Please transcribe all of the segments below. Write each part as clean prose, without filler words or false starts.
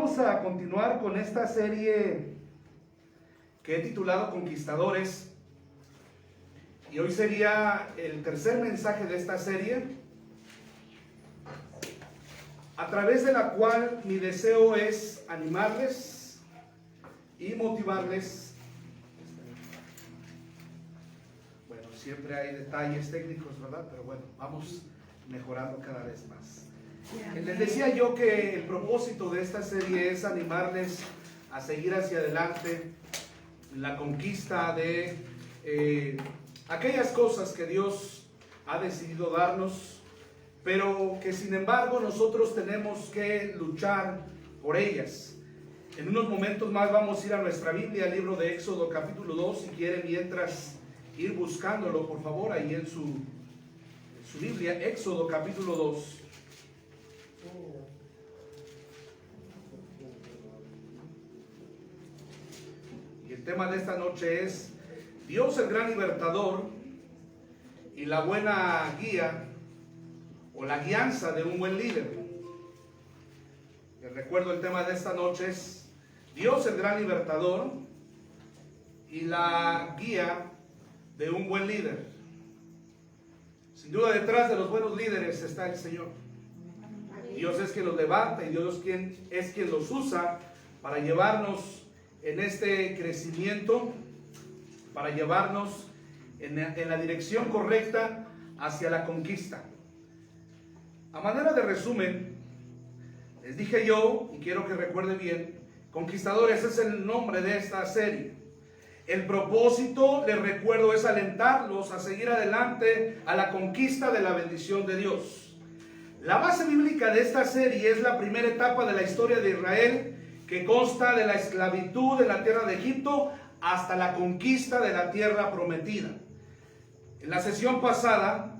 vamos a continuar con esta serie que he titulado Conquistadores. Y hoy sería el tercer mensaje de esta serie, a través de la cual mi deseo es animarles y motivarles. Bueno, siempre hay detalles técnicos, ¿verdad? Pero bueno, vamos mejorando cada vez más. Les decía yo que el propósito de esta serie es animarles a seguir hacia adelante en la conquista de aquellas cosas que Dios ha decidido darnos, pero que sin embargo nosotros tenemos que luchar por ellas. En unos momentos más vamos a ir a nuestra Biblia, al libro de Éxodo capítulo 2, si quieren mientras ir buscándolo por favor ahí en su Biblia, Éxodo capítulo 2. Y el tema de esta noche es Dios el gran libertador y la buena guía o la guianza de un buen líder. Les recuerdo, el tema de esta noche es Dios el gran libertador y la guía de un buen líder. Sin duda detrás de los buenos líderes está el Señor. Dios es quien los levanta y Dios es quien los usa para llevarnos en este crecimiento, para llevarnos en la dirección correcta hacia la conquista. A manera de resumen, les dije yo, y quiero que recuerden bien, Conquistadores es el nombre de esta serie. El propósito, les recuerdo, es alentarlos a seguir adelante a la conquista de la bendición de Dios. La base bíblica de esta serie es la primera etapa de la historia de Israel, que consta de la esclavitud en la tierra de Egipto hasta la conquista de la tierra prometida. En la sesión pasada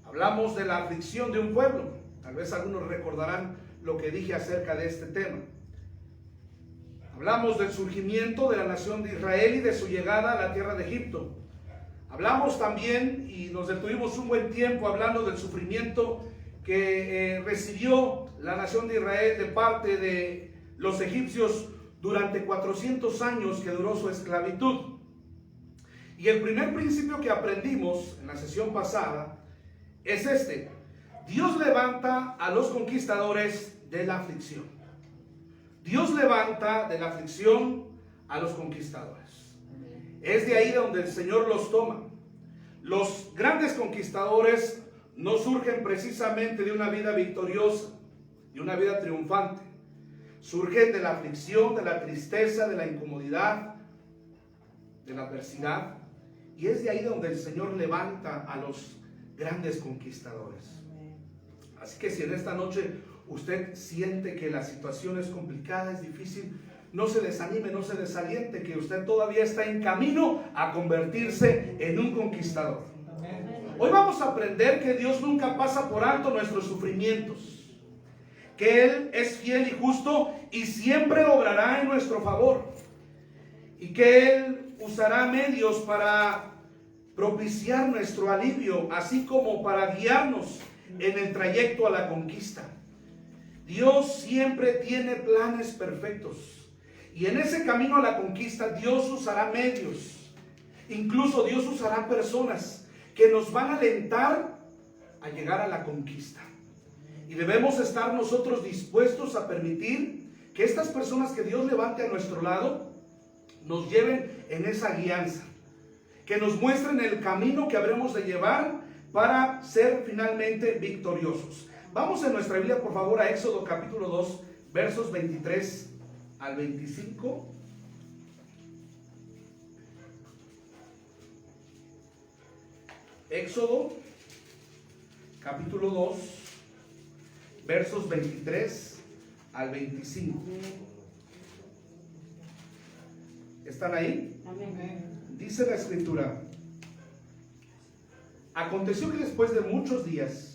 hablamos de la aflicción de un pueblo. Tal vez algunos recordarán lo que dije acerca de este tema. Hablamos del surgimiento de la nación de Israel y de su llegada a la tierra de Egipto. Hablamos también y nos detuvimos un buen tiempo hablando del sufrimiento que recibió la nación de Israel de parte de los egipcios durante 400 años que duró su esclavitud. Y el primer principio que aprendimos en la sesión pasada es este: Dios levanta a los conquistadores de la aflicción. Dios levanta de la aflicción a los conquistadores. Es de ahí donde el Señor los toma. Los grandes conquistadores no surgen precisamente de una vida victoriosa, de una vida triunfante. Surgen de la aflicción, de la tristeza, de la incomodidad, de la adversidad. Y es de ahí donde el Señor levanta a los grandes conquistadores. Así que si en esta noche usted siente que la situación es complicada, es difícil, no se desanime, no se desaliente, que usted todavía está en camino a convertirse en un conquistador. Hoy vamos a aprender que Dios nunca pasa por alto nuestros sufrimientos, que Él es fiel y justo y siempre obrará en nuestro favor, y que Él usará medios para propiciar nuestro alivio, así como para guiarnos en el trayecto a la conquista. Dios siempre tiene planes perfectos, y en ese camino a la conquista Dios usará medios, incluso Dios usará personas que nos van a alentar a llegar a la conquista. Y debemos estar nosotros dispuestos a permitir que estas personas que Dios levante a nuestro lado nos lleven en esa guianza, que nos muestren el camino que habremos de llevar para ser finalmente victoriosos. Vamos en nuestra Biblia por favor a Éxodo capítulo 2, versos 23 al 25. Éxodo capítulo 2, versos 23 al 25. ¿Están ahí? Amén. Dice la escritura: aconteció que después de muchos días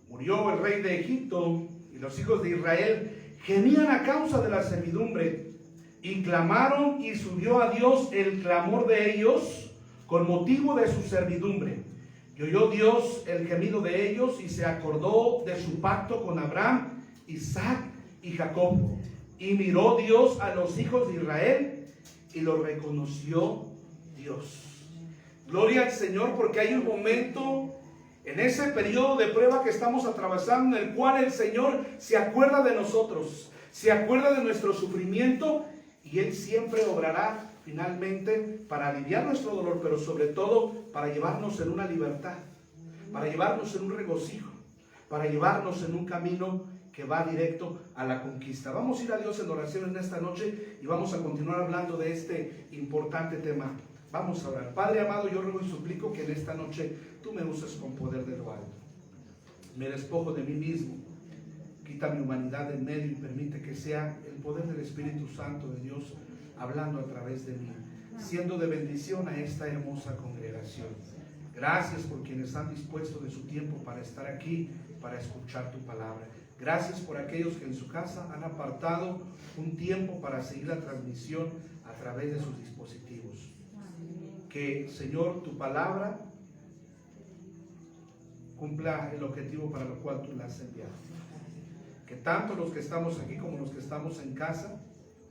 murió el rey de Egipto, y los hijos de Israel gemían a causa de la servidumbre, y clamaron, y subió a Dios el clamor de ellos con motivo de su servidumbre. Y oyó Dios el gemido de ellos, y se acordó de su pacto con Abraham, Isaac y Jacob. Y miró Dios a los hijos de Israel y lo reconoció Dios. Gloria al Señor, porque hay un momento en ese periodo de prueba que estamos atravesando en el cual el Señor se acuerda de nosotros, se acuerda de nuestro sufrimiento, y Él siempre obrará finalmente para aliviar nuestro dolor, pero sobre todo para llevarnos en una libertad, para llevarnos en un regocijo, para llevarnos en un camino que va directo a la conquista. Vamos a ir a Dios en oración en esta noche y vamos a continuar hablando de este importante tema. Vamos a orar. Padre amado, yo ruego y suplico que en esta noche tú me uses con poder de lo alto. Me despojo de mí mismo, quita mi humanidad en medio y permite que sea el poder del Espíritu Santo de Dios hablando a través de mí, siendo de bendición a esta hermosa congregación. Gracias por quienes han dispuesto de su tiempo para estar aquí, para escuchar tu palabra. Gracias por aquellos que en su casa han apartado un tiempo para seguir la transmisión a través de sus dispositivos. Que, Señor, tu palabra cumpla el objetivo para lo cual tú la has enviado. Que tanto los que estamos aquí como los que estamos en casa,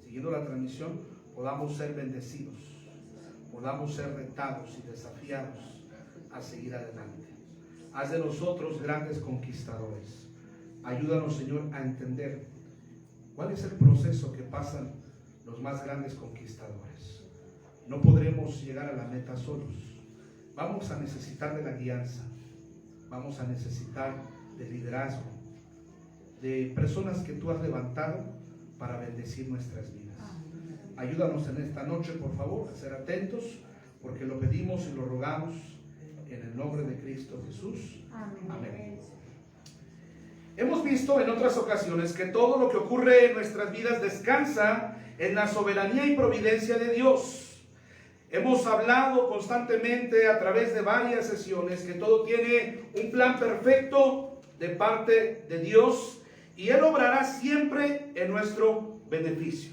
siguiendo la transmisión, podamos ser bendecidos, podamos ser retados y desafiados a seguir adelante. Haz de nosotros grandes conquistadores. Ayúdanos, Señor, a entender cuál es el proceso que pasan los más grandes conquistadores. No podremos llegar a la meta solos. Vamos a necesitar de la guianza, vamos a necesitar de liderazgo, de personas que tú has levantado para bendecir nuestras vidas. Ayúdanos en esta noche, por favor, a ser atentos, porque lo pedimos y lo rogamos en el nombre de Cristo Jesús. Amén. Hemos visto en otras ocasiones que todo lo que ocurre en nuestras vidas descansa en la soberanía y providencia de Dios. Hemos hablado constantemente a través de varias sesiones que todo tiene un plan perfecto de parte de Dios y Él obrará siempre en nuestro beneficio.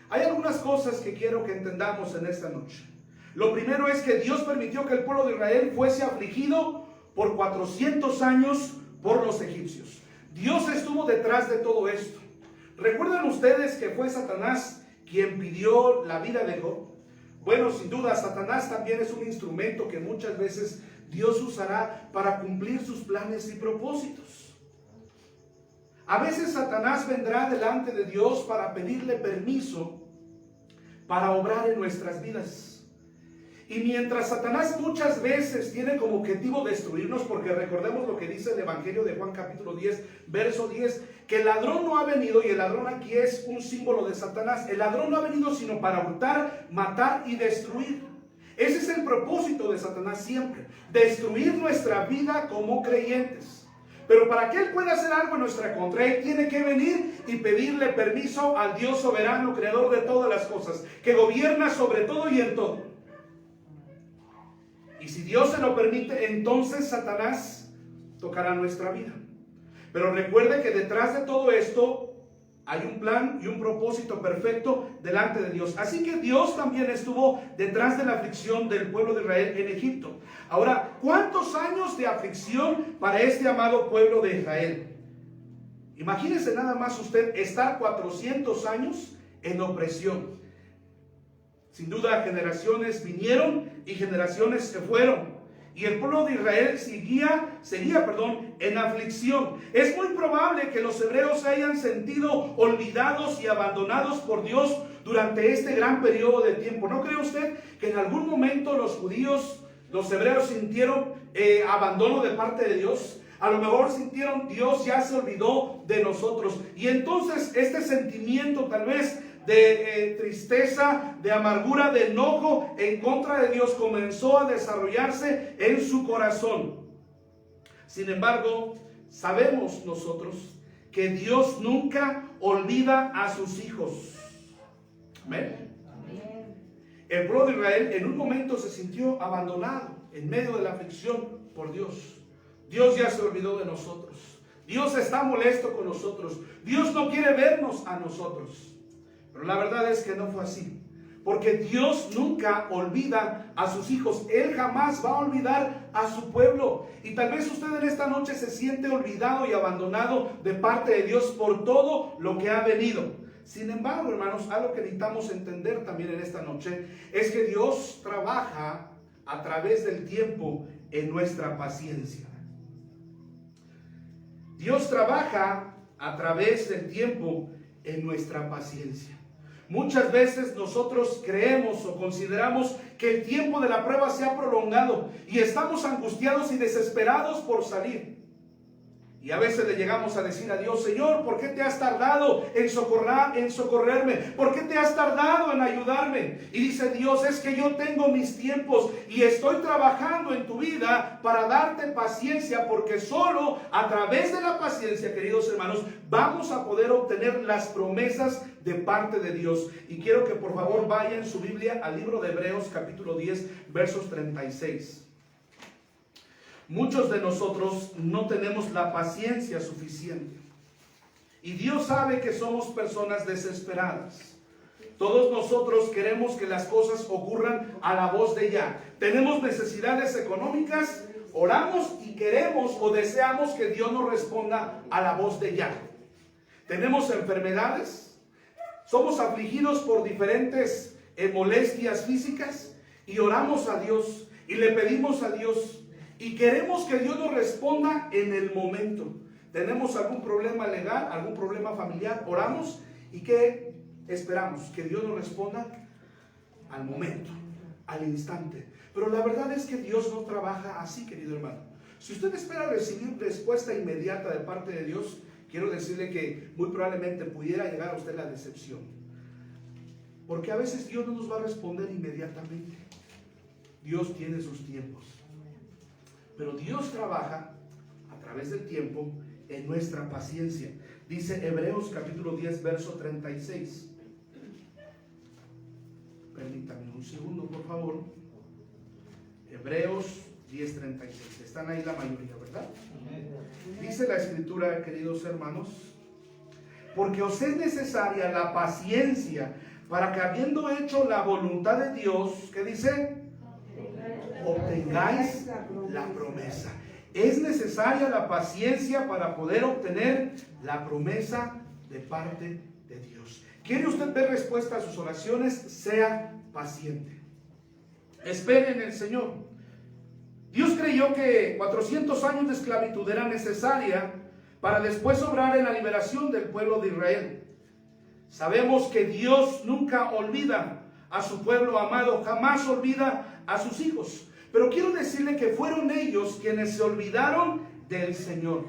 Hay algunas cosas que quiero que entendamos en esta noche. Lo primero es que Dios permitió que el pueblo de Israel fuese afligido por 400 años por los egipcios. Dios estuvo detrás de todo esto. ¿Recuerdan ustedes que fue Satanás quien pidió la vida de Job? Bueno, sin duda, Satanás también es un instrumento que muchas veces Dios usará para cumplir sus planes y propósitos. A veces Satanás vendrá delante de Dios para pedirle permiso para obrar en nuestras vidas. Y mientras Satanás muchas veces tiene como objetivo destruirnos, porque recordemos lo que dice el Evangelio de Juan capítulo 10, verso 10, que el ladrón no ha venido, y el ladrón aquí es un símbolo de Satanás. El ladrón no ha venido sino para hurtar, matar y destruir. Ese es el propósito de Satanás siempre, destruir nuestra vida como creyentes. Pero para que Él pueda hacer algo en nuestra contra, Él tiene que venir y pedirle permiso al Dios soberano, creador de todas las cosas, que gobierna sobre todo y en todo. Y si Dios se lo permite, entonces Satanás tocará nuestra vida. Pero recuerde que detrás de todo esto hay un plan y un propósito perfecto delante de Dios. Así que Dios también estuvo detrás de la aflicción del pueblo de Israel en Egipto. Ahora, ¿cuántos años de aflicción para este amado pueblo de Israel? Imagínese nada más usted estar 400 años en opresión. Sin duda, generaciones vinieron y generaciones se fueron. Y el pueblo de Israel seguía en aflicción. Es muy probable que los hebreos se hayan sentido olvidados y abandonados por Dios durante este gran periodo de tiempo. ¿No cree usted que en algún momento los judíos, los hebreos sintieron abandono de parte de Dios? A lo mejor sintieron, Dios ya se olvidó de nosotros. Y entonces este sentimiento tal vez de tristeza, de amargura, de enojo en contra de Dios comenzó a desarrollarse en su corazón. Sin embargo, sabemos nosotros que Dios nunca olvida a sus hijos. Amén. El pueblo de Israel en un momento se sintió abandonado en medio de la aflicción por Dios. Dios ya se olvidó de nosotros. Dios está molesto con nosotros. Dios no quiere vernos a nosotros. Pero la verdad es que no fue así. Porque Dios nunca olvida a sus hijos. Él jamás va a olvidar a su pueblo. Y tal vez usted en esta noche se siente olvidado y abandonado de parte de Dios por todo lo que ha venido. Sin embargo, hermanos, algo que necesitamos entender también en esta noche es que Dios trabaja a través del tiempo en nuestra paciencia. Dios trabaja a través del tiempo en nuestra paciencia. Muchas veces nosotros creemos o consideramos que el tiempo de la prueba se ha prolongado y estamos angustiados y desesperados por salir. Y a veces le llegamos a decir a Dios: Señor, ¿por qué te has tardado en socorrerme? ¿Por qué te has tardado en ayudarme? Y dice Dios: es que yo tengo mis tiempos y estoy trabajando en tu vida para darte paciencia, porque solo a través de la paciencia, queridos hermanos, vamos a poder obtener las promesas de parte de Dios. Y quiero que por favor vaya en su Biblia al libro de Hebreos capítulo 10 versos 36. Muchos de nosotros no tenemos la paciencia suficiente. Y Dios sabe que somos personas desesperadas. Todos nosotros queremos que las cosas ocurran a la voz de ya. Tenemos necesidades económicas, oramos y queremos o deseamos que Dios nos responda a la voz de ya. Tenemos enfermedades, somos afligidos por diferentes molestias físicas y oramos a Dios y le pedimos a Dios. Y queremos que Dios nos responda en el momento. Tenemos algún problema legal, algún problema familiar, oramos y ¿qué esperamos? Que Dios nos responda al momento, al instante. Pero la verdad es que Dios no trabaja así, querido hermano. Si usted espera recibir respuesta inmediata de parte de Dios, quiero decirle que muy probablemente pudiera llegar a usted la decepción. Porque a veces Dios no nos va a responder inmediatamente. Dios tiene sus tiempos. Pero Dios trabaja a través del tiempo en nuestra paciencia. Dice Hebreos capítulo 10 verso 36. Permítame un segundo, por favor. Hebreos 10:36. Están ahí la mayoría, ¿verdad? Dice la escritura, queridos hermanos: porque os es necesaria la paciencia para que, habiendo hecho la voluntad de Dios, ¿qué dice? Obtengáis la promesa. Es necesaria la paciencia para poder obtener la promesa de parte de Dios. ¿Quiere usted ver respuesta a sus oraciones? Sea paciente. Espere en el Señor. Dios creyó que 400 años de esclavitud era necesaria para después obrar en la liberación del pueblo de Israel. Sabemos que Dios nunca olvida a su pueblo amado, jamás olvida a sus hijos. Pero quiero decirle que fueron ellos quienes se olvidaron del Señor.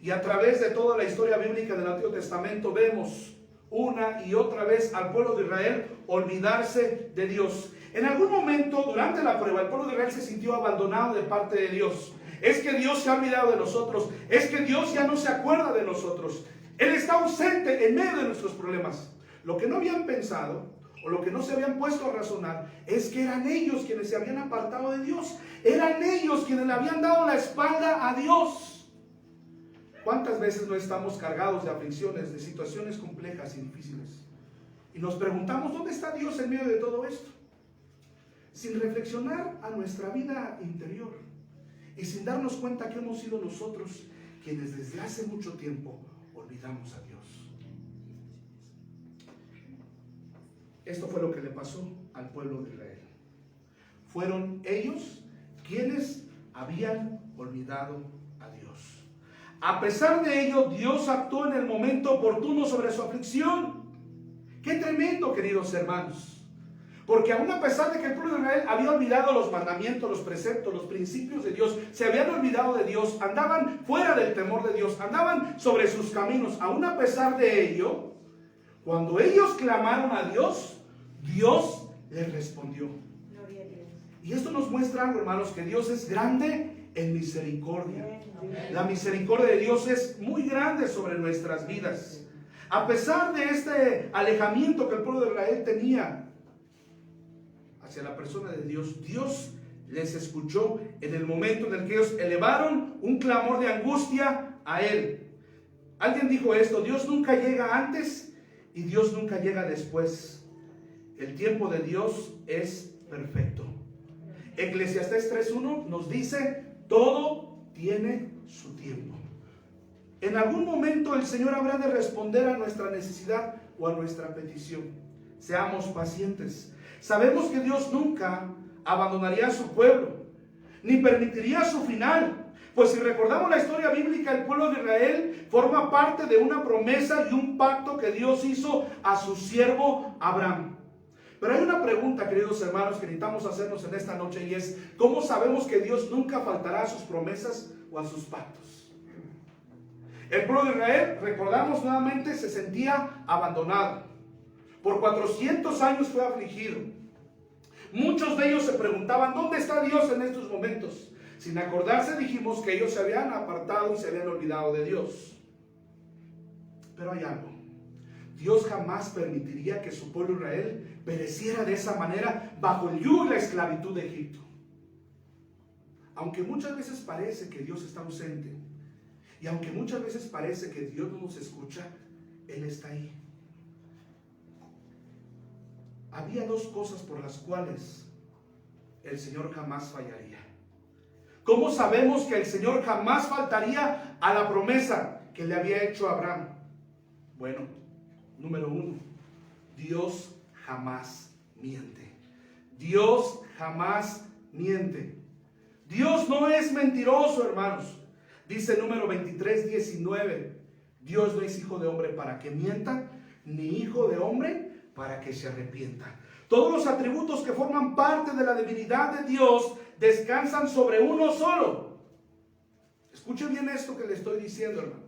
Y a través de toda la historia bíblica del Antiguo Testamento vemos una y otra vez al pueblo de Israel olvidarse de Dios. En algún momento durante la prueba el pueblo de Israel se sintió abandonado de parte de Dios. Es que Dios se ha olvidado de nosotros. Es que Dios ya no se acuerda de nosotros. Él está ausente en medio de nuestros problemas. Lo que no habían pensado, o lo que no se habían puesto a razonar, es que eran ellos quienes se habían apartado de Dios. Eran ellos quienes le habían dado la espalda a Dios. ¿Cuántas veces no estamos cargados de aflicciones, de situaciones complejas y difíciles? Y nos preguntamos, ¿dónde está Dios en medio de todo esto? Sin reflexionar a nuestra vida interior y sin darnos cuenta que hemos sido nosotros quienes desde hace mucho tiempo olvidamos a Dios. Esto fue lo que le pasó al pueblo de Israel. Fueron ellos quienes habían olvidado a Dios. A pesar de ello, Dios actuó en el momento oportuno sobre su aflicción. ¡Qué tremendo, queridos hermanos! Porque aún a pesar de que el pueblo de Israel había olvidado los mandamientos, los preceptos, los principios de Dios, se habían olvidado de Dios, andaban fuera del temor de Dios, andaban sobre sus caminos. Aún a pesar de ello, cuando ellos clamaron a Dios, Dios les respondió. Y esto nos muestra algo, hermanos, que Dios es grande en misericordia. La misericordia de Dios es muy grande sobre nuestras vidas. A pesar de este alejamiento que el pueblo de Israel tenía hacia la persona de Dios, Dios les escuchó en el momento en el que ellos elevaron un clamor de angustia a Él. Alguien dijo esto: Dios nunca llega antes y Dios nunca llega después. el tiempo de Dios es perfecto. Eclesiastés 3:1 nos dice, todo tiene su tiempo. En algún momento el Señor habrá de responder a nuestra necesidad o a nuestra petición. Seamos pacientes. Sabemos que Dios nunca abandonaría a su pueblo, ni permitiría su final. Pues si recordamos la historia bíblica, el pueblo de Israel forma parte de una promesa y un pacto que Dios hizo a su siervo Abraham. Pero hay una pregunta, queridos hermanos, que necesitamos hacernos en esta noche, y es: ¿cómo sabemos que Dios nunca faltará a sus promesas o a sus pactos? El pueblo de Israel, recordamos nuevamente, se sentía abandonado. Por 400 años fue afligido. Muchos de ellos se preguntaban, ¿dónde está Dios en estos momentos? Sin acordarse, dijimos que ellos se habían apartado y se habían olvidado de Dios. Pero hay algo: Dios jamás permitiría que su pueblo Israel pereciera de esa manera bajo el yugo y la esclavitud de Egipto. Aunque muchas veces parece que Dios está ausente, y aunque muchas veces parece que Dios no nos escucha, Él está ahí. Había dos cosas por las cuales el Señor jamás fallaría. ¿Cómo sabemos que el Señor jamás faltaría a la promesa que le había hecho a Abraham? Bueno, número uno, Dios jamás miente. Dios jamás miente. Dios no es mentiroso, hermanos. Dice número 23:19, Dios no es hijo de hombre para que mienta, ni hijo de hombre para que se arrepienta. Todos los atributos que forman parte de la divinidad de Dios descansan sobre uno solo. Escuchen bien esto que le estoy diciendo, hermano.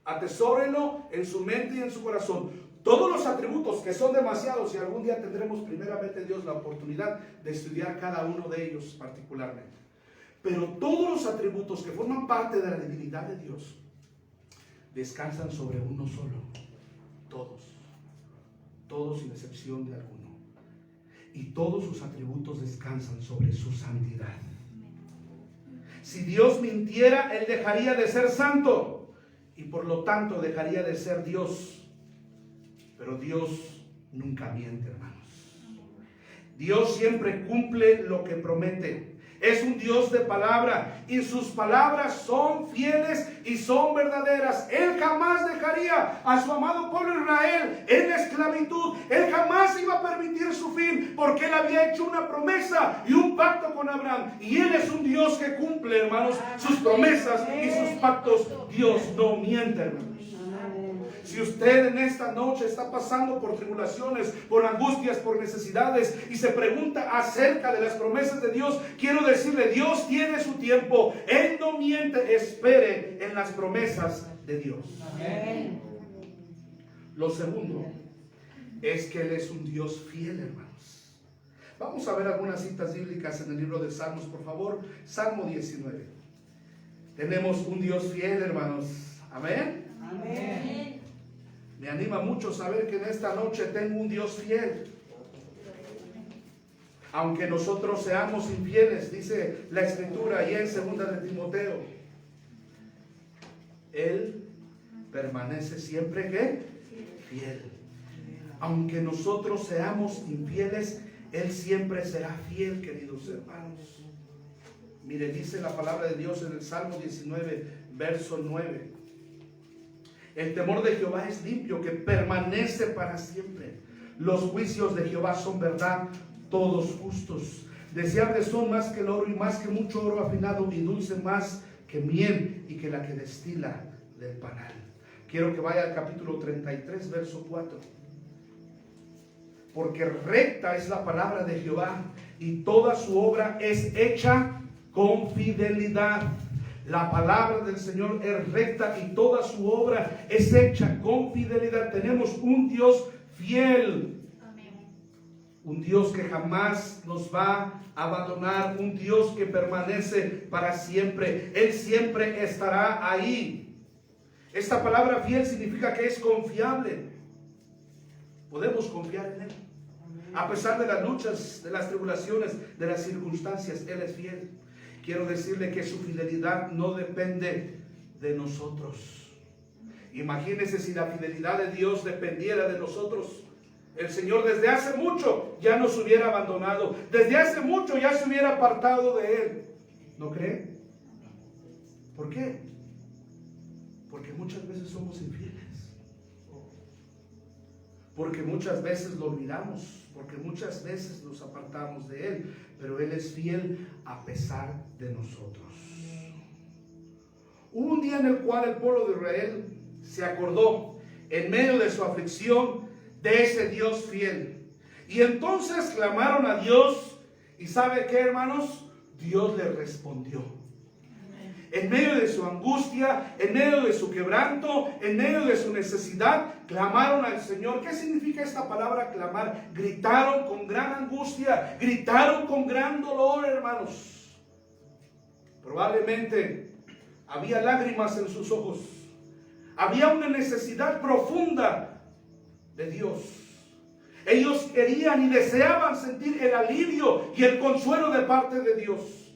Atesórenlo en su mente y en su corazón. Todos los atributos, que son demasiados, y algún día tendremos primeramente Dios la oportunidad de estudiar cada uno de ellos particularmente. Pero todos los atributos que forman parte de la divinidad de Dios descansan sobre uno solo. Todos sin excepción de alguno. Y todos sus atributos descansan sobre su santidad. Si Dios mintiera, Él dejaría de ser santo y por lo tanto dejaría de ser Dios. Pero Dios nunca miente, hermanos. Dios siempre cumple lo que promete. Es un Dios de palabra y sus palabras son fieles y son verdaderas. Él jamás dejaría a su amado pueblo Israel en la esclavitud. Él jamás iba a permitir su fin, porque Él había hecho una promesa y un pacto con Abraham. Y Él es un Dios que cumple, hermanos, sus promesas y sus pactos. Dios no miente, hermanos. Si usted en esta noche está pasando por tribulaciones, por angustias, por necesidades, y se pregunta acerca de las promesas de Dios, quiero decirle, Dios tiene su tiempo. Él no miente. Espere en las promesas de Dios. Amén. Lo segundo es que Él es un Dios fiel, hermanos. Vamos a ver algunas citas bíblicas en el libro de Salmos, por favor. Salmo 19. Tenemos un Dios fiel, hermanos. Amén. Amén. Me anima mucho saber que en esta noche tengo un Dios fiel. Aunque nosotros seamos infieles, dice la Escritura ahí en 2 de Timoteo, Él permanece siempre ¿qué? Fiel. Aunque nosotros seamos infieles, Él siempre será fiel, queridos hermanos. Mire, dice la palabra de Dios en el Salmo 19, verso 9. El temor de Jehová es limpio, que permanece para siempre. Los juicios de Jehová son verdad, todos justos. Deseables son más que el oro y más que mucho oro afinado, y dulce más que miel y que la que destila del panal. Quiero que vaya al capítulo 33, verso 4. Porque recta es la palabra de Jehová, y toda su obra es hecha con fidelidad. La palabra del Señor es recta y toda su obra es hecha con fidelidad. Tenemos un Dios fiel. Amén. Un Dios que jamás nos va a abandonar. Un Dios que permanece para siempre. Él siempre estará ahí. Esta palabra fiel significa que es confiable. Podemos confiar en Él. A pesar de las luchas, de las tribulaciones, de las circunstancias, Él es fiel. Quiero decirle que su fidelidad no depende de nosotros. Imagínense si la fidelidad de Dios dependiera de nosotros. El Señor desde hace mucho ya nos hubiera abandonado. Desde hace mucho ya se hubiera apartado de Él. ¿No cree? ¿Por qué? Porque muchas veces somos infieles. Porque muchas veces lo olvidamos. Porque muchas veces nos apartamos de Él. Pero Él es fiel a pesar de nosotros. Hubo un día en el cual el pueblo de Israel se acordó en medio de su aflicción de ese Dios fiel. Y entonces clamaron a Dios. ¿Y sabe qué, hermanos? Dios les respondió. En medio de su angustia, en medio de su quebranto, en medio de su necesidad, clamaron al Señor. ¿Qué significa esta palabra clamar? Gritaron con gran angustia, gritaron con gran dolor, hermanos. Probablemente había lágrimas en sus ojos. Había una necesidad profunda de Dios. Ellos querían y deseaban sentir el alivio y el consuelo de parte de Dios.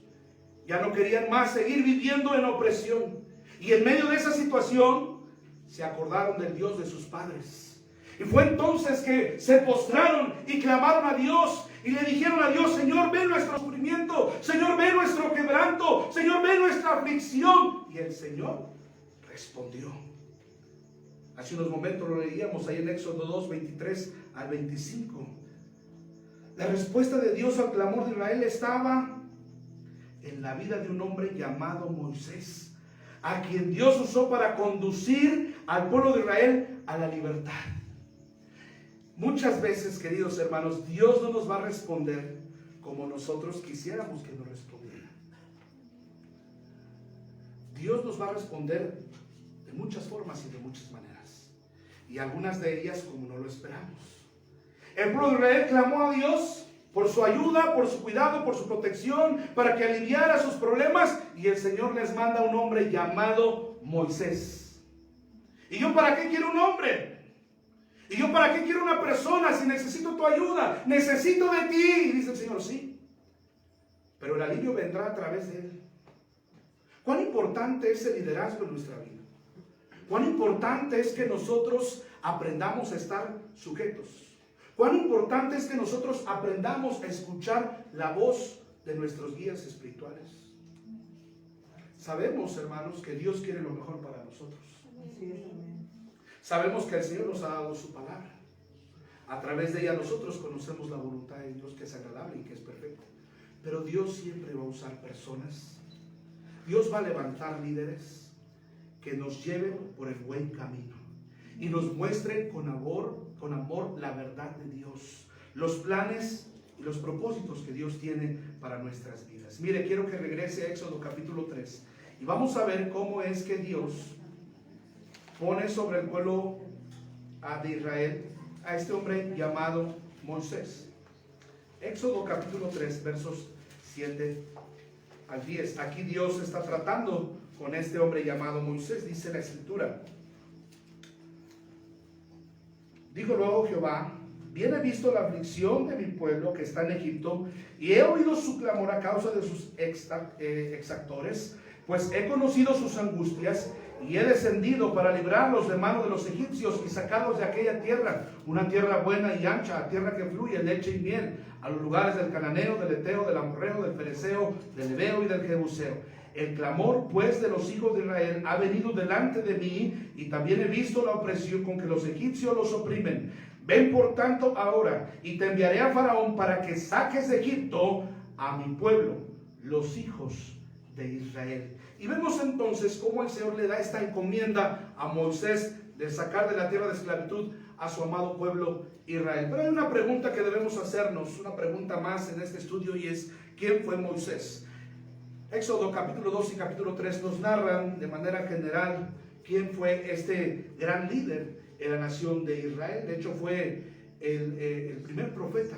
Ya no querían más seguir viviendo en opresión. Y en medio de esa situación se acordaron del Dios de sus padres. Y fue entonces que se postraron y clamaron a Dios. Y le dijeron a Dios: Señor, ve nuestro sufrimiento. Señor, ve nuestro quebranto. Señor, ve nuestra aflicción. Y el Señor respondió. Hace unos momentos lo leíamos ahí en Éxodo 2, 23 al 25. La respuesta de Dios al clamor de Israel estaba en la vida de un hombre llamado Moisés, a quien Dios usó para conducir al pueblo de Israel a la libertad. Muchas veces, queridos hermanos, Dios no nos va a responder como nosotros quisiéramos que nos respondiera. Dios nos va a responder de muchas formas y de muchas maneras, y algunas de ellas como no lo esperamos. El pueblo de Israel clamó a Dios por su ayuda, por su cuidado, por su protección, para que aliviara sus problemas, y el Señor les manda un hombre llamado Moisés. ¿Y yo para qué quiero un hombre? ¿Y yo para qué quiero una persona si necesito tu ayuda? Necesito de ti. Y dice el Señor: sí, pero el alivio vendrá a través de Él. ¿Cuán importante es el liderazgo en nuestra vida? ¿Cuán importante es que nosotros aprendamos a estar sujetos? ¿Cuán importante es que nosotros aprendamos a escuchar la voz de nuestros guías espirituales? Sabemos, hermanos, que Dios quiere lo mejor para nosotros. Sabemos que el Señor nos ha dado su palabra. A través de ella nosotros conocemos la voluntad de Dios, que es agradable y que es perfecta. Pero Dios siempre va a usar personas. Dios va a levantar líderes que nos lleven por el buen camino y nos muestren con amor la verdad de Dios, los planes y los propósitos que Dios tiene para nuestras vidas. Mire, quiero que regrese a Éxodo capítulo 3 y vamos a ver cómo es que Dios pone sobre el pueblo de Israel a este hombre llamado Moisés. Éxodo capítulo 3, versos 7 al 10. Aquí Dios está tratando con este hombre llamado Moisés. Dice la escritura: dijo luego Jehová: bien he visto la aflicción de mi pueblo que está en Egipto, y he oído su clamor a causa de sus exactores, pues he conocido sus angustias, y he descendido para librarlos de mano de los egipcios y sacarlos de aquella tierra, una tierra buena y ancha, tierra que fluye leche y miel, a los lugares del cananeo, del eteo, del amorreo, del fereceo, del heveo y del jebuseo. El clamor pues de los hijos de Israel ha venido delante de mí, y también he visto la opresión con que los egipcios los oprimen. Ven por tanto ahora, y te enviaré a Faraón para que saques de Egipto a mi pueblo, los hijos de Israel. Y vemos entonces cómo el Señor le da esta encomienda a Moisés de sacar de la tierra de esclavitud a su amado pueblo Israel. Pero hay una pregunta que debemos hacernos, una pregunta más en este estudio, y es: ¿quién fue Moisés? Éxodo capítulo 2 y capítulo 3 nos narran de manera general quién fue este gran líder en la nación de Israel. De hecho, fue el primer profeta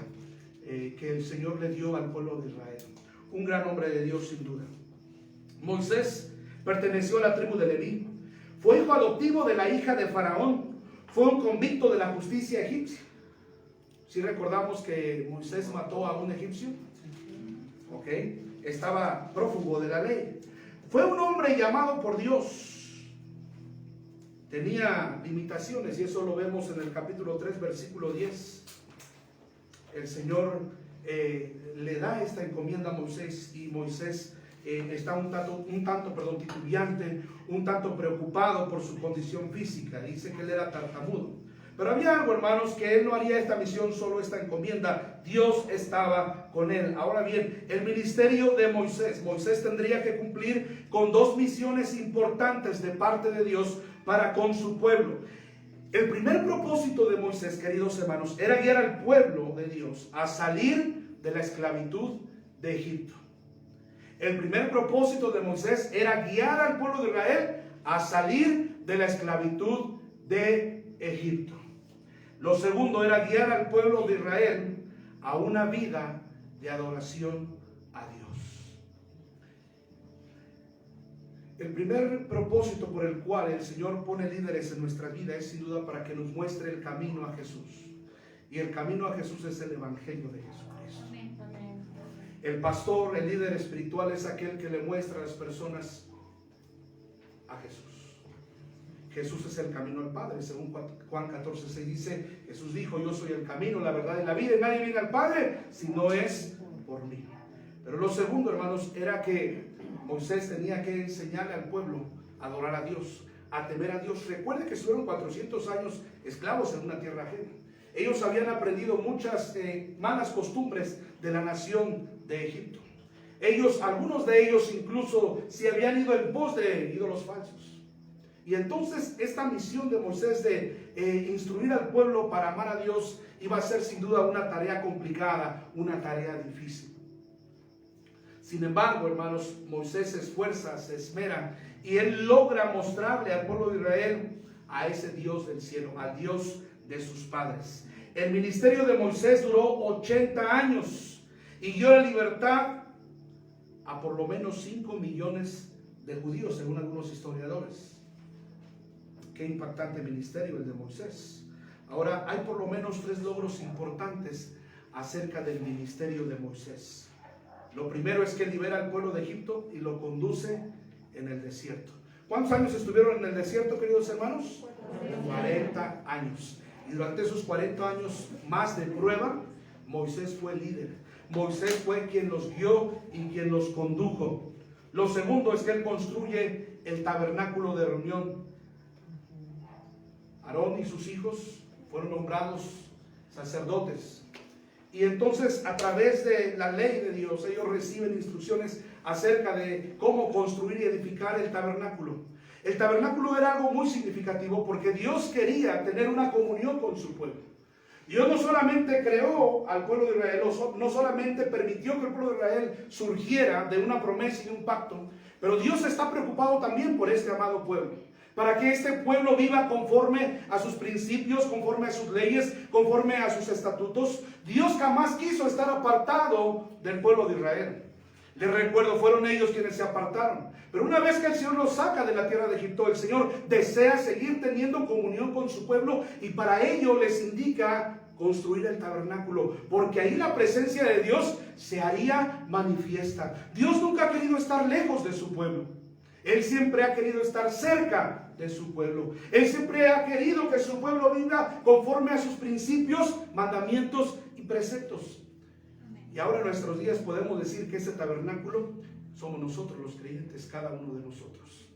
que el Señor le dio al pueblo de Israel. Un gran hombre de Dios, sin duda. Moisés perteneció a la tribu de Leví. Fue hijo adoptivo de la hija de Faraón. Fue un convicto de la justicia egipcia. ¿Sí recordamos que Moisés mató a un egipcio? Ok. Estaba prófugo de la ley. Fue un hombre llamado por Dios. tenía limitaciones, y eso lo vemos en el capítulo 3, versículo 10. El Señor le da esta encomienda a Moisés, y Moisés está un tanto titubeante, un tanto preocupado por su condición física. Dice que él era tartamudo. Pero había algo, hermanos, que él no haría esta misión, solo esta encomienda. Dios estaba con él. Ahora bien, el ministerio de Moisés. Moisés tendría que cumplir con dos misiones importantes de parte de Dios para con su pueblo. El primer propósito de Moisés, queridos hermanos, era guiar al pueblo de Dios a salir de la esclavitud de Egipto. El primer propósito de Moisés era guiar al pueblo de Israel a salir de la esclavitud de Egipto. Lo segundo era guiar al pueblo de Israel a una vida de adoración a Dios. El primer propósito por el cual el Señor pone líderes en nuestra vida es sin duda para que nos muestre el camino a Jesús. Y el camino a Jesús es el Evangelio de Jesucristo. El pastor, el líder espiritual, es aquel que le muestra a las personas a Jesús. Jesús es el camino al Padre, según Juan 14:6 dice, Jesús dijo: yo soy el camino, la verdad y la vida, y nadie viene al Padre si no es por mí. Pero lo segundo, hermanos, era que Moisés tenía que enseñarle al pueblo a adorar a Dios, a temer a Dios. Recuerde que estuvieron 400 años esclavos en una tierra ajena. Ellos habían aprendido muchas malas costumbres de la nación de Egipto. Algunos de ellos incluso se habían ido en pos de ídolos falsos. Y entonces esta misión de Moisés de instruir al pueblo para amar a Dios iba a ser sin duda una tarea complicada, una tarea difícil. Sin embargo, hermanos, Moisés se esfuerza, se esmera, y él logra mostrarle al pueblo de Israel a ese Dios del cielo, al Dios de sus padres. El ministerio de Moisés duró 80 años y dio la libertad a por lo menos 5 millones de judíos, según algunos historiadores. Qué impactante ministerio el de Moisés. Ahora, hay por lo menos 3 logros importantes acerca del ministerio de Moisés. Lo primero es que libera al pueblo de Egipto y lo conduce en el desierto. ¿Cuántos años estuvieron en el desierto, queridos hermanos? 40 años. Y durante esos 40 años más de prueba, Moisés fue líder. Moisés fue quien los guió y quien los condujo. Lo segundo es que él construye el tabernáculo de reunión. Aarón y sus hijos fueron nombrados sacerdotes. Y entonces, a través de la ley de Dios, ellos reciben instrucciones acerca de cómo construir y edificar el tabernáculo. El tabernáculo era algo muy significativo porque Dios quería tener una comunión con su pueblo. Dios no solamente creó al pueblo de Israel, no solamente permitió que el pueblo de Israel surgiera de una promesa y de un pacto, pero Dios está preocupado también por este amado pueblo, para que este pueblo viva conforme a sus principios, conforme a sus leyes, conforme a sus estatutos. Dios jamás quiso estar apartado del pueblo de Israel. Les recuerdo, fueron ellos quienes se apartaron. Pero una vez que el Señor los saca de la tierra de Egipto, el Señor desea seguir teniendo comunión con su pueblo, y para ello les indica construir el tabernáculo, porque ahí la presencia de Dios se haría manifiesta. Dios nunca ha querido estar lejos de su pueblo. Él siempre ha querido estar cerca de su pueblo. Él siempre ha querido que su pueblo viva conforme a sus principios, mandamientos y preceptos. Y ahora en nuestros días podemos decir que ese tabernáculo somos nosotros los creyentes, cada uno de nosotros.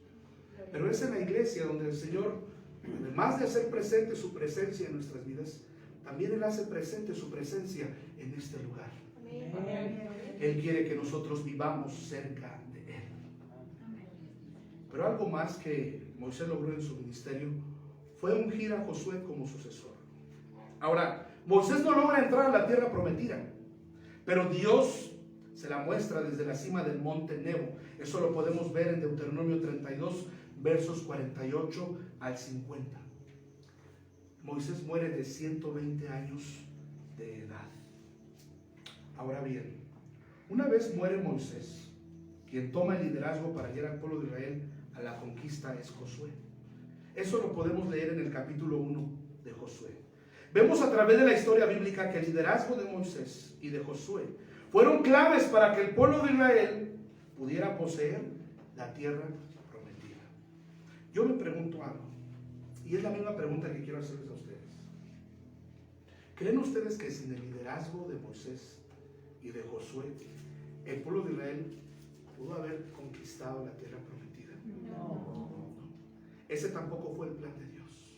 Pero es en la iglesia donde el Señor, además de hacer presente su presencia en nuestras vidas, también Él hace presente su presencia en este lugar. Él quiere que nosotros vivamos cerca de Él. Pero algo más que Moisés logró en su ministerio fue ungir a Josué como sucesor. Ahora, Moisés no logra entrar a la tierra prometida, pero Dios se la muestra desde la cima del monte Nebo. Eso lo podemos ver en Deuteronomio 32, versos 48 al 50. Moisés muere de 120 años de edad. Ahora bien, una vez muere Moisés, quien toma el liderazgo para guiar al pueblo de Israel a la conquista es Josué. Eso lo podemos leer en el capítulo 1 de Josué. Vemos a través de la historia bíblica que el liderazgo de Moisés y de Josué fueron claves para que el pueblo de Israel pudiera poseer la tierra prometida. Yo me pregunto algo. Y es la misma pregunta que quiero hacerles a ustedes. ¿Creen ustedes que sin el liderazgo de Moisés y de Josué, el pueblo de Israel pudo haber conquistado la tierra prometida? No. Ese tampoco fue el plan de Dios.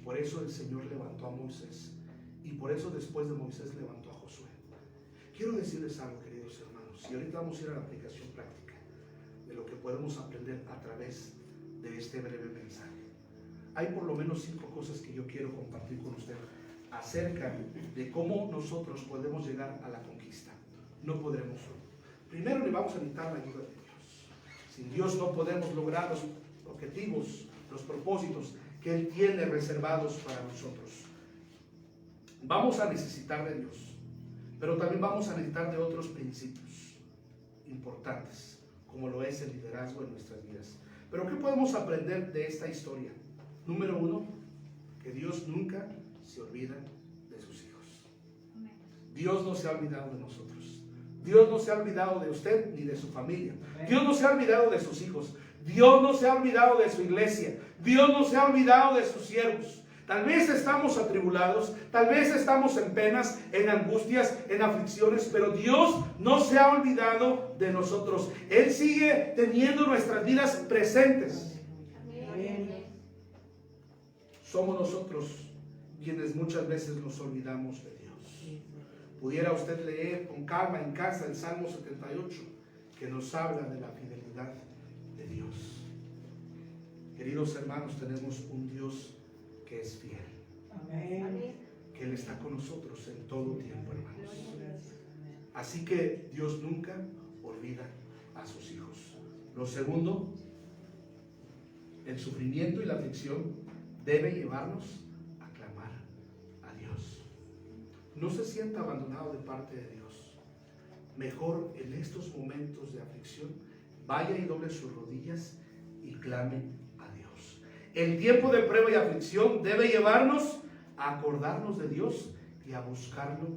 Por eso el Señor levantó a Moisés, y por eso después de Moisés levantó a Josué. Quiero decirles algo, queridos hermanos, y ahorita vamos a ir a la aplicación práctica de lo que podemos aprender a través de este breve mensaje. Hay por lo menos 5 cosas que yo quiero compartir con usted acerca de cómo nosotros podemos llegar a la conquista. No podremos solo. Primero, le vamos a necesitar la ayuda de Dios. Sin Dios no podemos lograr los objetivos, los propósitos que Él tiene reservados para nosotros. Vamos a necesitar de Dios, pero también vamos a necesitar de otros principios importantes, como lo es el liderazgo en nuestras vidas. Pero ¿qué podemos aprender de esta historia? Número 1, que Dios nunca se olvida de sus hijos. Dios no se ha olvidado de nosotros. Dios no se ha olvidado de usted ni de su familia. Dios no se ha olvidado de sus hijos. Dios no se ha olvidado de su iglesia. Dios no se ha olvidado de sus siervos. Tal vez estamos atribulados, tal vez estamos en penas, en angustias, en aflicciones, pero Dios no se ha olvidado de nosotros. Él sigue teniendo nuestras vidas presentes. Somos nosotros quienes muchas veces nos olvidamos de Dios. Pudiera usted leer con calma en casa el Salmo 78, que nos habla de la fidelidad de Dios. Queridos hermanos, tenemos un Dios que es fiel. Amén. Que Él está con nosotros en todo tiempo, hermanos. Así que Dios nunca olvida a sus hijos. Lo segundo, el sufrimiento y la aflicción debe llevarnos a clamar a Dios. No se sienta abandonado de parte de Dios. Mejor en estos momentos de aflicción, vaya y doble sus rodillas y clame a Dios. El tiempo de prueba y aflicción debe llevarnos a acordarnos de Dios y a buscarlo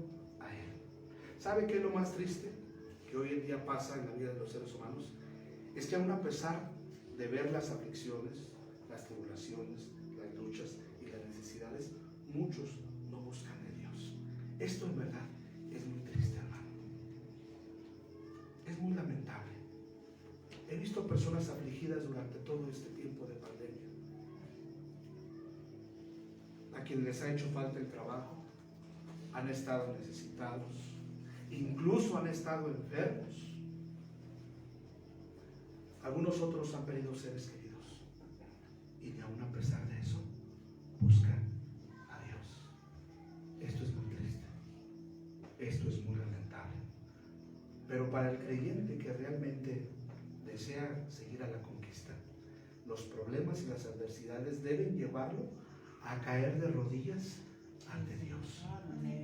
a Él. ¿Sabe qué es lo más triste que hoy en día pasa en la vida de los seres humanos? Es que aun a pesar de ver las aflicciones, las tribulaciones, las luchas y las necesidades, muchos no buscan de Dios. Esto en verdad es muy triste, hermano. Es muy lamentable. He visto personas afligidas durante todo este tiempo de pandemia, a quienes les ha hecho falta el trabajo, han estado necesitados, incluso han estado enfermos. Algunos otros han perdido seres queridos y ni aun a pesar de eso buscan a Dios. Esto es muy triste, esto es muy lamentable. Pero para el creyente que realmente desea seguir a la conquista, los problemas y las adversidades deben llevarlo a caer de rodillas ante Dios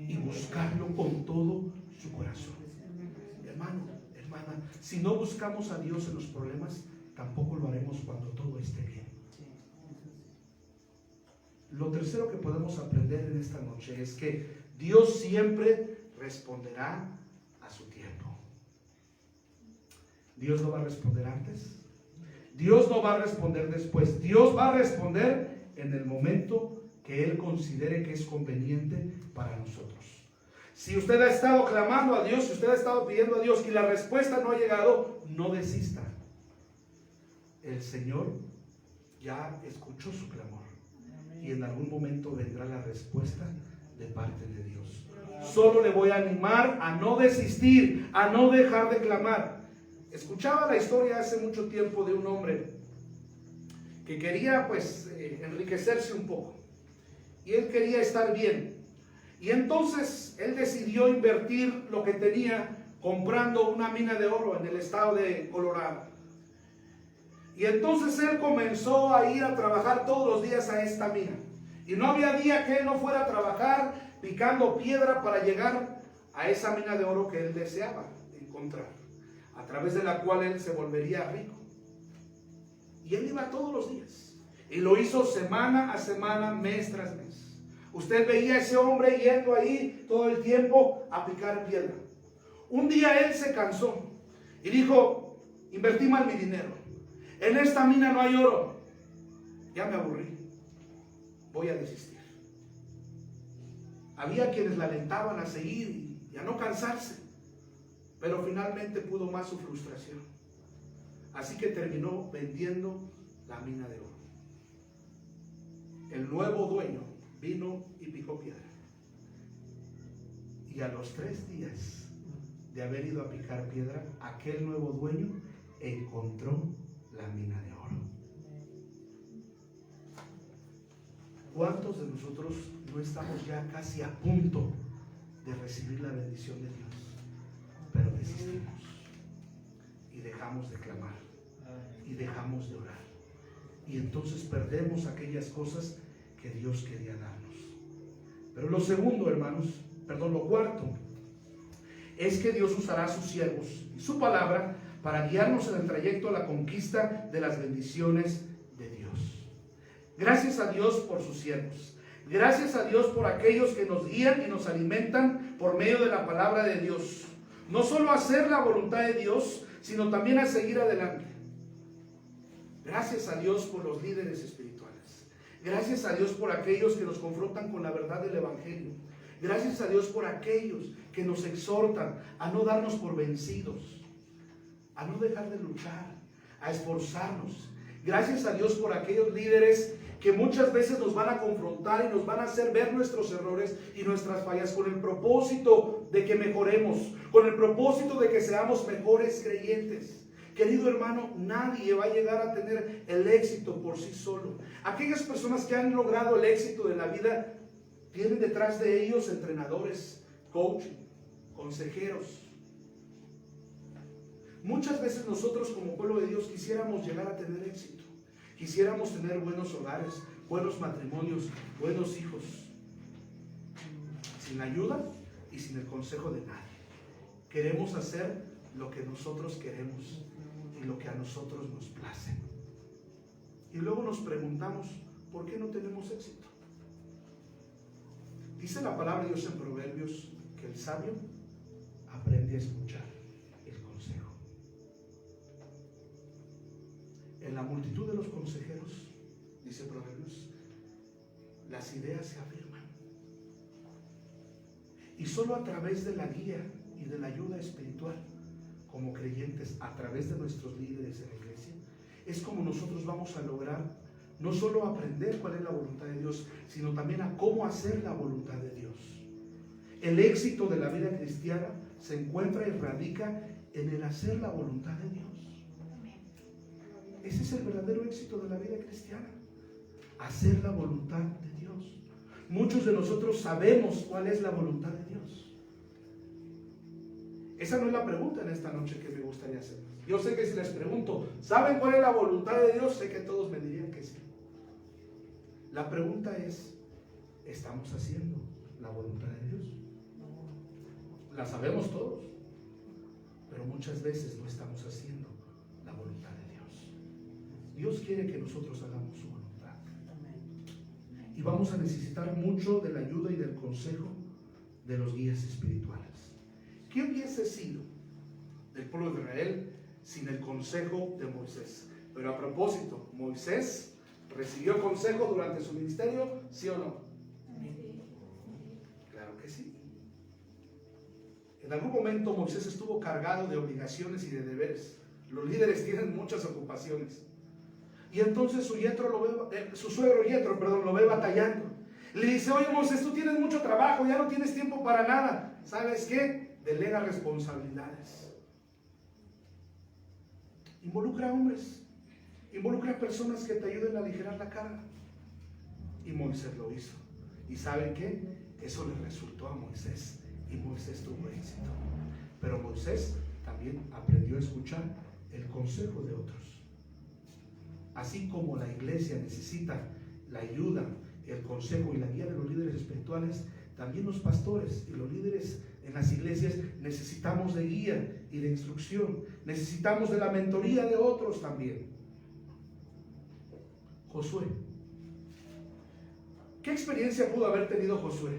y buscarlo con todo su corazón. Hermano, hermana, si no buscamos a Dios en los problemas, tampoco lo haremos cuando todo esté bien. Lo tercero que podemos aprender en esta noche es que Dios siempre responderá a su tiempo. Dios no va a responder antes, Dios no va a responder después, Dios va a responder en el momento que Él considere que es conveniente para nosotros. Si usted ha estado clamando a Dios, si usted ha estado pidiendo a Dios y la respuesta no ha llegado, no desista. El Señor ya escuchó su clamor y en algún momento vendrá la respuesta de parte de Dios. Solo le voy a animar a no desistir, a no dejar de clamar. Escuchaba la historia hace mucho tiempo de un hombre que quería enriquecerse un poco y él quería estar bien, y entonces él decidió invertir lo que tenía comprando una mina de oro en el estado de Colorado. Y entonces él comenzó a ir a trabajar todos los días a esta mina, y no había día que él no fuera a trabajar picando piedra para llegar a esa mina de oro que él deseaba encontrar, a través de la cual él se volvería rico. Y él iba todos los días, y lo hizo semana a semana, mes tras mes. Usted veía a ese hombre yendo ahí todo el tiempo a picar piedra. Un día él se cansó y dijo: invertí mal mi dinero, en esta mina no hay oro, ya me aburrí. voy a desistir. Había quienes la alentaban a seguir y a no cansarse, pero finalmente pudo más su frustración. Así que terminó vendiendo la mina de oro. El nuevo dueño vino y picó piedra. Y a los 3 días de haber ido a picar piedra, aquel nuevo dueño encontró la mina de oro. ¿Cuántos de nosotros no estamos ya casi a punto de recibir la bendición de Dios? Pero desistimos y dejamos de clamar y dejamos de orar, y entonces perdemos aquellas cosas que Dios quería darnos. Pero lo segundo, hermanos, lo cuarto, es que Dios usará a sus siervos y su palabra para guiarnos en el trayecto a la conquista de las bendiciones de Dios. Gracias a Dios por sus siervos. Gracias a Dios por aquellos que nos guían y nos alimentan por medio de la palabra de Dios. No solo a hacer la voluntad de Dios, sino también a seguir adelante. Gracias a Dios por los líderes espirituales. Gracias a Dios por aquellos que nos confrontan con la verdad del Evangelio. Gracias a Dios por aquellos que nos exhortan a no darnos por vencidos, a no dejar de luchar, a esforzarnos. Gracias a Dios por aquellos líderes que muchas veces nos van a confrontar y nos van a hacer ver nuestros errores y nuestras fallas con el propósito de que mejoremos, con el propósito de que seamos mejores creyentes. Querido hermano, nadie va a llegar a tener el éxito por sí solo. Aquellas personas que han logrado el éxito de la vida tienen detrás de ellos entrenadores, coaching, consejeros. Muchas veces nosotros como pueblo de Dios quisiéramos llegar a tener éxito. Quisiéramos tener buenos hogares, buenos matrimonios, buenos hijos, sin ayuda y sin el consejo de nadie. Queremos hacer lo que nosotros queremos y lo que a nosotros nos place. Y luego nos preguntamos, ¿por qué no tenemos éxito? Dice la palabra de Dios en Proverbios que el sabio aprende a escuchar el consejo. En la multitud de los consejeros, dice Proverbios, las ideas se afirman. Y solo a través de la guía y de la ayuda espiritual, como creyentes, a través de nuestros líderes en la iglesia, es como nosotros vamos a lograr no solo aprender cuál es la voluntad de Dios, sino también a cómo hacer la voluntad de Dios. El éxito de la vida cristiana se encuentra y radica en el hacer la voluntad de Dios. Ese es el verdadero éxito de la vida cristiana, hacer la voluntad de Dios. Muchos de nosotros sabemos cuál es la voluntad de Dios. Esa no es la pregunta en esta noche que me gustaría hacer. Yo sé que si les pregunto, ¿saben cuál es la voluntad de Dios? Sé que todos me dirían que sí. La pregunta es, ¿estamos haciendo la voluntad de Dios? La sabemos todos, pero muchas veces no estamos haciendo la voluntad de Dios. Dios quiere que nosotros hagamos su voluntad. Y vamos a necesitar mucho de la ayuda y del consejo de los guías espirituales. ¿Qué hubiese sido del pueblo de Israel sin el consejo de Moisés? Pero a propósito, Moisés recibió consejo durante su ministerio, ¿sí o no? Claro que sí. En algún momento Moisés estuvo cargado de obligaciones y de deberes. Los líderes tienen muchas ocupaciones. Y entonces su suegro Yetro lo ve batallando. Le dice, oye Moisés, tú tienes mucho trabajo, ya no tienes tiempo para nada. ¿Sabes qué? Delega responsabilidades. Involucra a hombres. Involucra a personas que te ayuden a aligerar la carga. Y Moisés lo hizo. ¿Y saben qué? Eso le resultó a Moisés. Y Moisés tuvo éxito. Pero Moisés también aprendió a escuchar el consejo de otros. Así como la iglesia necesita la ayuda, el consejo y la guía de los líderes espirituales, también los pastores y los líderes en las iglesias necesitamos de guía y de instrucción. Necesitamos de la mentoría de otros también. Josué. ¿Qué experiencia pudo haber tenido Josué?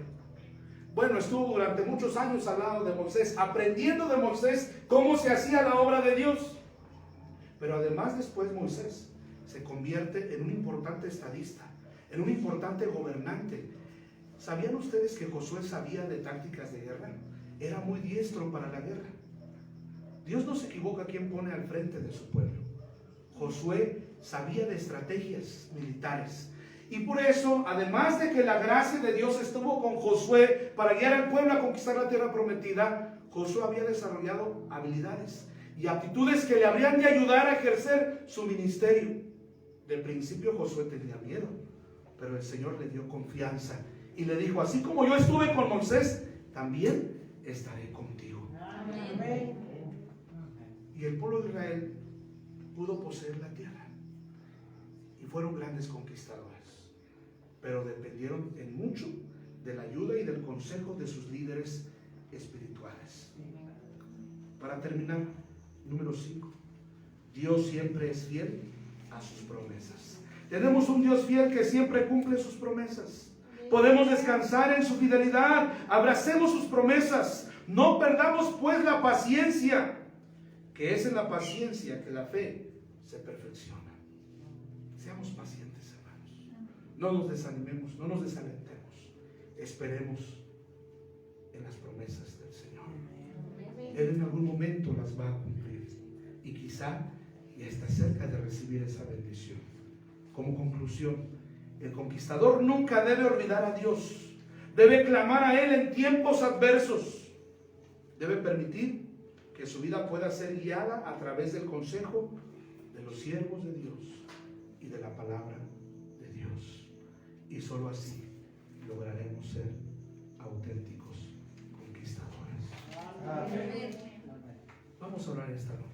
Bueno, estuvo durante muchos años al lado de Moisés, aprendiendo de Moisés cómo se hacía la obra de Dios. Pero además después Moisés se convierte en un importante estadista, en un importante gobernante. ¿Sabían ustedes que Josué sabía de tácticas de guerra? Era muy diestro para la guerra. Dios no se equivoca a quien pone al frente de su pueblo. Josué sabía de estrategias militares. Y por eso, además de que la gracia de Dios estuvo con Josué para guiar al pueblo a conquistar la tierra prometida, Josué había desarrollado habilidades y aptitudes que le habrían de ayudar a ejercer su ministerio. De principio Josué tenía miedo, pero el Señor le dio confianza y le dijo: así como yo estuve con Moisés, también estaré contigo. Amén. Y el pueblo de Israel pudo poseer la tierra y fueron grandes conquistadores, pero dependieron en mucho de la ayuda y del consejo de sus líderes espirituales. Para terminar, número 5, Dios siempre es fiel a sus promesas. Tenemos un Dios fiel que siempre cumple sus promesas. Podemos descansar en su fidelidad. Abracemos sus promesas. No perdamos pues la paciencia, que es en la paciencia que la fe se perfecciona. Seamos pacientes, hermanos. No nos desanimemos, no nos desalentemos. Esperemos en las promesas del Señor. Él en algún momento las va a cumplir y quizá ya está cerca de recibir esa bendición. Como conclusión, el conquistador nunca debe olvidar a Dios. Debe clamar a Él en tiempos adversos. Debe permitir que su vida pueda ser guiada a través del consejo de los siervos de Dios y de la palabra de Dios. Y solo así lograremos ser auténticos conquistadores. Amén. Vamos a orar esta noche.